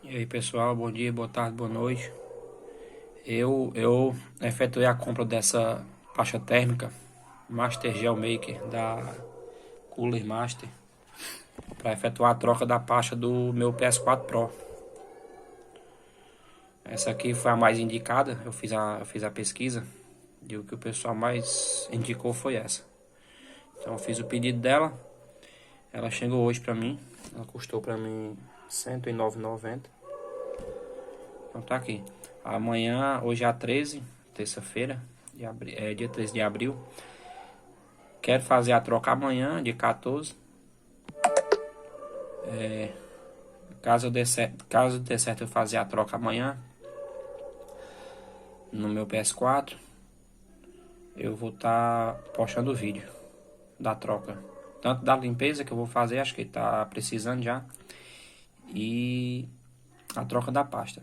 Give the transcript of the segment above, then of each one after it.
E aí pessoal, bom dia, boa tarde, boa noite. Eu efetuei a compra dessa pasta térmica Master Gel Maker da Cooler Master para efetuar a troca da pasta do meu PS4 Pro. Essa aqui foi a mais indicada, eu fiz a pesquisa e o que o pessoal mais indicou foi essa. Então eu fiz o pedido dela, ela chegou hoje para mim, ela custou para mim R$ 109,90. Então tá aqui. Amanhã, hoje é a 13, terça-feira, dia 13 de abril. Quero fazer a troca amanhã, dia 14. Caso dê certo eu fazer a troca amanhã no meu PS4, eu vou estar postando o vídeo da troca. Tanto da limpeza que eu vou fazer, acho que tá precisando já. E a troca da pasta.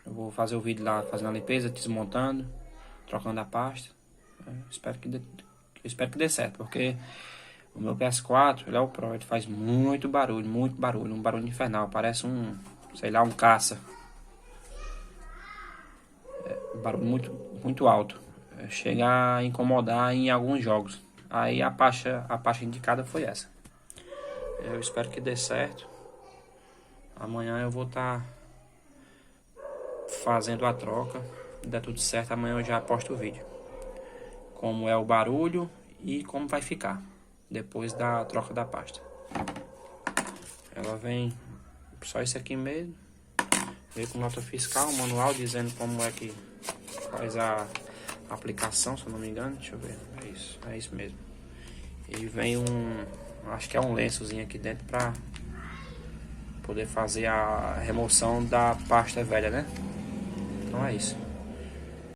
Eu vou fazer o vídeo lá fazendo a limpeza, desmontando, trocando a pasta. Espero que dê certo, porque o meu PS4, ele é o Pro, ele faz muito barulho, um barulho infernal, parece sei lá, um caça. Um barulho muito alto. Chega a incomodar em alguns jogos. Aí a pasta indicada foi essa. Eu espero que dê certo. Amanhã eu vou estar fazendo a troca. Se der tudo certo, amanhã eu já posto o vídeo. Como é o barulho e como vai ficar depois da troca da pasta. Ela vem só isso aqui mesmo. Veio com nota fiscal, manual dizendo como é que faz a aplicação, se eu não me engano. Deixa eu ver. É isso mesmo. E vem acho que é um lençozinho aqui dentro para poder fazer a remoção da pasta velha, né? Então é isso.